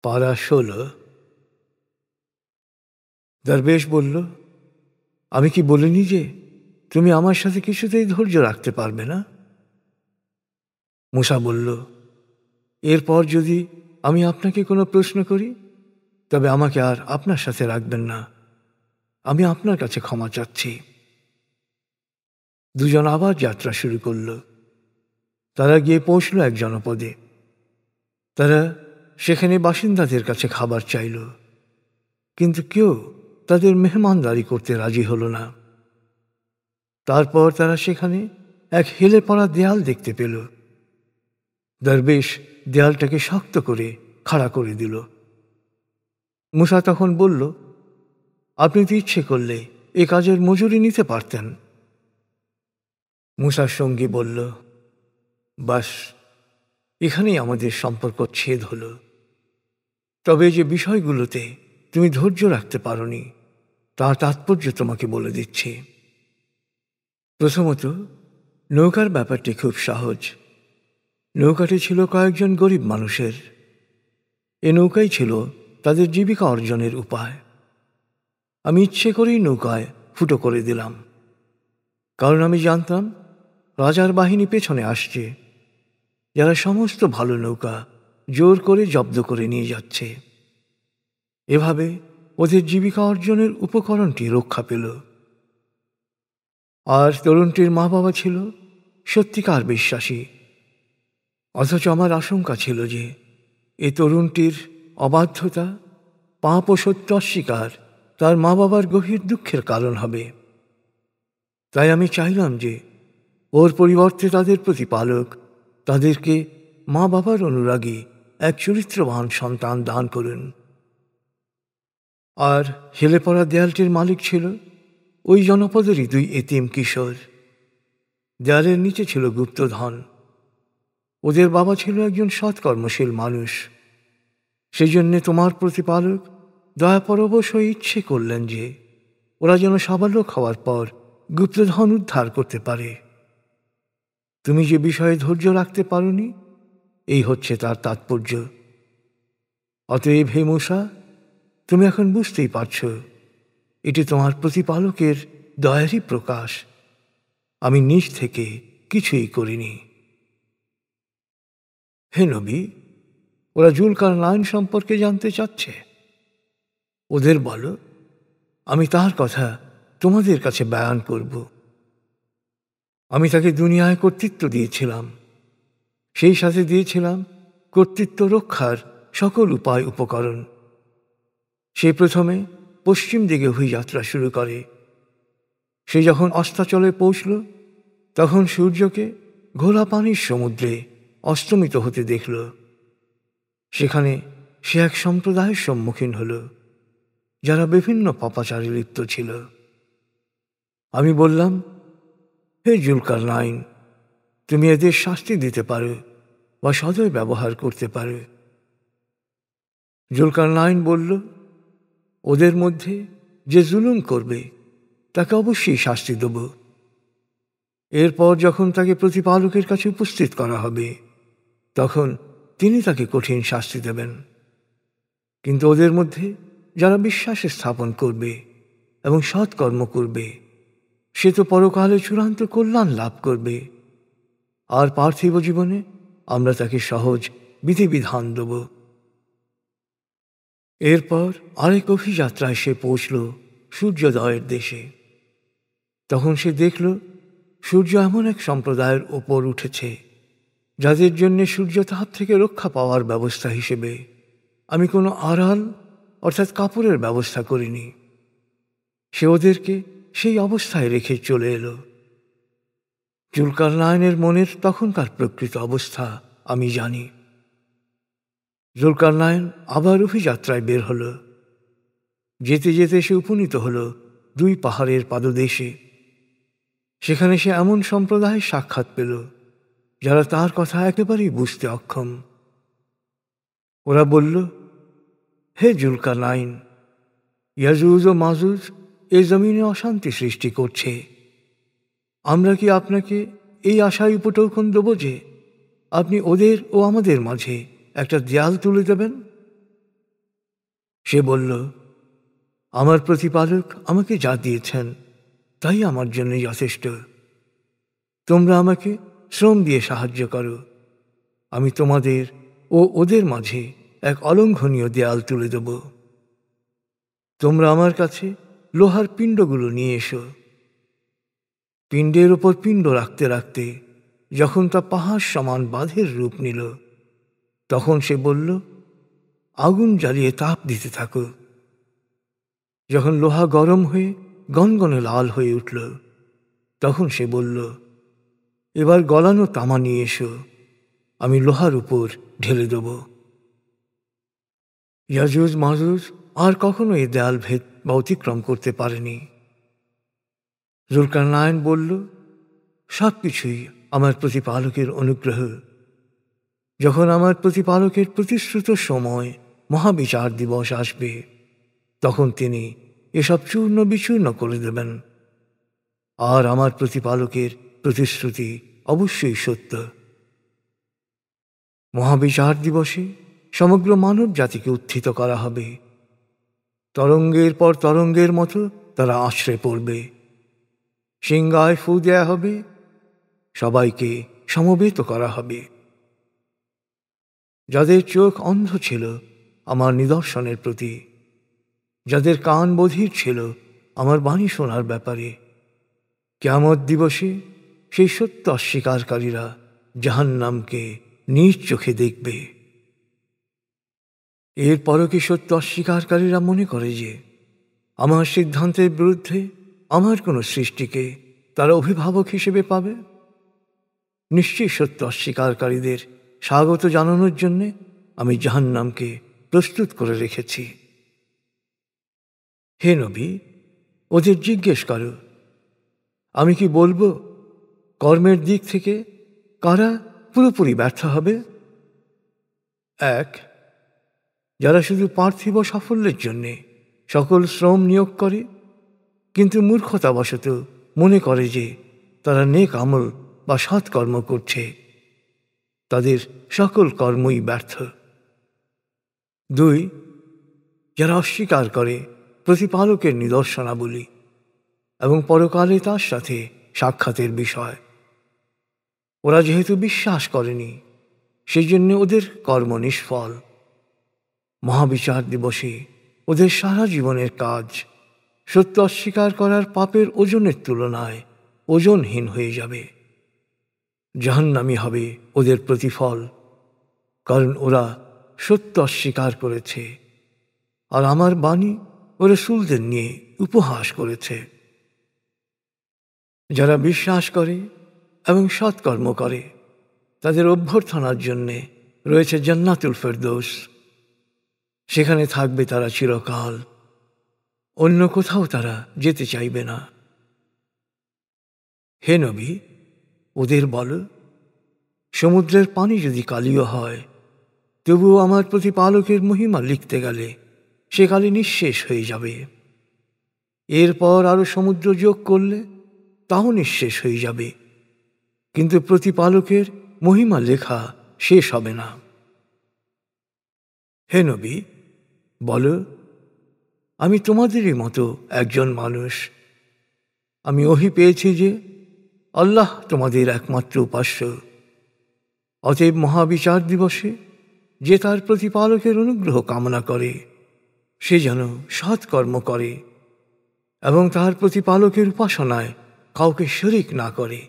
পারা ১৬। দরবেশ বলল, আমি কি বলিনি যে তুমি আমার সাথে কিছুতেই ধৈর্য রাখতে পারবে না? মূসা বলল, এরপর যদি আমি আপনাকে কোনো প্রশ্ন করি তবে আমাকে আর আপনার সাথে রাখবেন না। আমি আপনার কাছে ক্ষমা চাচ্ছি। দুজন আবার যাত্রা শুরু করল। তারা গিয়ে পৌঁছল এক জনপদে। তারা সেখানে বাসিন্দাদের কাছে খাবার চাইল, কিন্তু কেউ তাদের মেহমানদারি করতে রাজি হল না। তারপর তারা সেখানে এক হেলে পড়া দেয়াল দেখতে পেল। দরবেশ দেয়ালটাকে শক্ত করে খাড়া করে দিল। মূসা তখন বলল, আপনি তো ইচ্ছে করলে এ কাজের মজুরি নিতে পারতেন। মূসার সঙ্গী বলল, বাস, এখানেই আমাদের সম্পর্ক ছেদ হল। তবে যে বিষয়গুলোতে তুমি ধৈর্য রাখতে পারোনি তার তাৎপর্য তোমাকে বলে দিচ্ছি। প্রথমত, নৌকার ব্যাপারটি খুব সহজ। নৌকাটি ছিল কয়েকজন গরিব মানুষের। এ নৌকাই ছিল তাদের জীবিকা অর্জনের উপায়। আমি ইচ্ছে করেই নৌকায় ফুটো করে দিলাম, কারণ আমি জানতাম রাজার বাহিনী পেছনে আসছে, যারা সমস্ত ভালো নৌকা জোর করে জব্দ করে নিয়ে যাচ্ছে। এভাবে ওদের জীবিকা অর্জনের উপকরণটি রক্ষা পেল। আর তরুণটির মা বাবা ছিল সত্যিকার বিশ্বাসী। অথচ আমার আশঙ্কা ছিল যে এ তরুণটির অবাধ্যতা, পাপ ও সত্য অস্বীকার তার মা বাবার গভীর দুঃখের কারণ হবে। তাই আমি চাইলাম যে ওর পরিবর্তে তাদের প্রতিপালক তাদেরকে মা বাবার অনুরাগী এক চরিত্রবান সন্তান দান করুন। আর হেলে পড়া দেয়ালটির মালিক ছিল ওই জনপদেরই 2 এতিম কিশোর। দেয়ালের নিচে ছিল গুপ্তধন। ওদের বাবা ছিল একজন সৎকর্মশীল মানুষ। সেই জন্যে তোমার প্রতিপালক দয়াপরবশ হয়ে ইচ্ছে করলেন যে ওরা যেন সাবালক হওয়ার পর গুপ্তধন উদ্ধার করতে পারে। তুমি যে বিষয়ে ধৈর্য রাখতে পারোনি, এই হচ্ছে তার তাৎপর্য। অতএব হে মূসা, তুমি এখন বুঝতেই পারছ এটি তোমার প্রতিপালকের দয়ারই প্রকাশ। আমি নিজ থেকে কিছুই করিনি। হে নবী, ওরা জুলকারনাইন সম্পর্কে জানতে চাচ্ছে। ওদের বলো, আমি তার কথা তোমাদের কাছে বয়ান করব। আমি তাকে দুনিয়ায় কর্তৃত্ব দিয়েছিলাম, সেই সাথে দিয়েছিলাম কর্তৃত্ব রক্ষার সকল উপায় উপকরণ। সে প্রথমে পশ্চিম দিকে অভিযাত্রা শুরু করে। সে যখন অস্তাচলে পৌঁছল, তখন সূর্যকে ঘোলা পানির সমুদ্রে অস্তমিত হতে দেখল। সেখানে সে এক সম্প্রদায়ের সম্মুখীন হল, যারা বিভিন্ন পাপাচারে লিপ্ত ছিল। আমি বললাম, হে জুলকারনাইন, তুমি এদের শাস্তি দিতে পারো বা সদয় ব্যবহার করতে পারো। জুলকারনাইন বলল, ওদের মধ্যে যে জুলুম করবে তাকে অবশ্যই শাস্তি দেব। এরপর যখন তাকে প্রতিপালকের কাছে উপস্থিত করা হবে, তখন তিনি তাকে কঠিন শাস্তি দেবেন। কিন্তু ওদের মধ্যে যারা বিশ্বাস স্থাপন করবে এবং সৎকর্ম করবে, সে তো পরকালে চূড়ান্ত কল্যাণ লাভ করবে। আর পার্থিব জীবনে আমরা তাকে সহজ বিধিবিধান দেব। এরপর আরেক অভিযাত্রায় সে পৌঁছল সূর্যোদয়ের দেশে। তখন সে দেখল সূর্য এমন এক সম্প্রদায়ের ওপর উঠেছে যাদের জন্য সূর্যতাপ থেকে রক্ষা পাওয়ার ব্যবস্থা হিসেবে আমি কোনো আড়াল অর্থাৎ কাপড়ের ব্যবস্থা করিনি। সে ওদেরকে সেই অবস্থায় রেখে চলে এলো। জুলকারনাইনের মনের তখনকার প্রকৃত অবস্থা আমি জানি। জুলকারনাইন আবার অভিযাত্রায় বের হল। যেতে যেতে সে উপনীত হল 2 পাহাড়ের পাদদেশে। সেখানে সে এমন সম্প্রদায়ের সাক্ষাৎ পেল যারা তার কথা একেবারেই বুঝতে অক্ষম। ওরা বলল, হে জুলকারনাইন, ইয়াজুজ ও মাজুজ এই জমিনে অশান্তি সৃষ্টি করছে। আমরা কি আপনাকে এই আশায় উপটোকন দেব যে আপনি ওদের ও আমাদের মাঝে একটা দেয়াল তুলে দেবেন? সে বলল, আমার প্রতিপালক আমাকে যা দিয়েছেন তাই আমার জন্য যথেষ্ট। তোমরা আমাকে শ্রম দিয়ে সাহায্য করো, আমি তোমাদের ও ওদের মাঝে এক অলঙ্ঘনীয় দেয়াল তুলে দেব। তোমরা আমার কাছে লোহার পিণ্ডগুলো নিয়ে এসো। পিণ্ডের ওপর পিণ্ড রাখতে রাখতে যখন তা পাহাড় সমান বাঁধের রূপ নিল, তখন সে বলল, আগুন জ্বালিয়ে তাপ দিতে থাকো। যখন লোহা গরম হয়ে গনগনে লাল হয়ে উঠল, তখন সে বলল, এবার গলানো তামা নিয়ে এসো, আমি লোহার উপর ঢেলে দেব। ইয়াজুজ মাজুজ আর কখনো এই দেয়াল ভেদ বা অতিক্রম করতে পারেনি। যুলকারনাইন বলল, সব কিছুই আমার প্রতিপালকের অনুগ্রহ। যখন আমার প্রতিপালকের প্রতিশ্রুত সময় মহাবিচার দিবস আসবে, তখন তিনি এসব চূর্ণ বিচূর্ণ করে দেবেন। আর আমার প্রতিপালকের প্রতিশ্রুতি অবশ্যই সত্য। মহাবিচার দিবসে সমগ্র মানব জাতিকে উত্থিত করা হবে। তরঙ্গের পর তরঙ্গের মতো তারা আছড়ে পড়বে। সিংহায় ফু দেয়া হবে, সবাইকে সমবেত করা হবে। যাদের চোখ অন্ধ ছিল আমার নিদর্শনের প্রতি, যাদের কান বধির ছিল আমার বাণী শোনার ব্যাপারে, কিয়ামত দিবসে সেই সত্য অস্বীকারীরা জাহান্নামকে নিজ চোখে দেখবে। এরপরও কি সত্য অস্বীকারীরা মনে করে যে আমার সিদ্ধান্তের বিরুদ্ধে আমার কোনো সৃষ্টিকে তারা অভিভাবক হিসেবে পাবে? নিশ্চয়ই সত্য অস্বীকারীদের স্বাগত জানানোর জন্যে আমি জাহান্নামকে প্রস্তুত করে রেখেছি। হে নবী, ওদের জিজ্ঞেস করো, আমি কি বলবো কর্মের দিক থেকে কারা পুরোপুরি ব্যর্থ হবে? এক, যারা শুধু পার্থিব সাফল্যের জন্যে সকল শ্রম নিয়োগ করে, কিন্তু মূর্খতাবশত মনে করে যে তারা নেক আমল বা সৎকর্ম করছে, তাদের সকল কর্মই ব্যর্থ। দুই, যারা অস্বীকার করে প্রতিপালকের নিদর্শনাবলী এবং পরকালে তার সাথে সাক্ষাতের বিষয়। ওরা যেহেতু বিশ্বাস করেনি, সেই জন্য ওদের কর্ম নিষ্ফল। মহাবিচার দিবসে ওদের সারা জীবনের কাজ সত্য অস্বীকার করার পাপের ওজনের তুলনায় ওজনহীন হয়ে যাবে। জাহান্নামী হবে ওদের প্রতিফল, কারণ ওরা সত্য অস্বীকার করেছে আর আমার বাণী ও রাসূলদের নিয়ে উপহাস করেছে। যারা বিশ্বাস করে এবং সৎকর্ম করে, তাদের অভ্যর্থনার জন্যে রয়েছে জান্নাতুল ফেরদৌস। সেখানে থাকবে তারা চিরকাল, অন্য কোথাও তারা যেতে চাইবে না। হে নবী, ওদের বলো, সমুদ্রের পানি যদি কালীয় হয়, তবুও আমার প্রতিপালকের মহিমা লিখতে গেলে সে কালি নিঃশেষ হয়ে যাবে। এরপর আরো সমুদ্র যোগ করলে তাও নিঃশেষ হয়ে যাবে, কিন্তু প্রতিপালকের মহিমা লেখা শেষ হবে না। হে নবী, বলো, আমি তোমাদেরই মতো একজন মানুষ। আমি ওহী পেয়েছি যে আল্লাহ তোমাদের একমাত্র উপাস্য। অতএব মহাবিচার দিবসে যে তার প্রতিপালকের অনুগ্রহ কামনা করে, সে যেন সৎকর্ম করে এবং তার প্রতিপালকের উপাসনায় কাউকে শরীক না করে।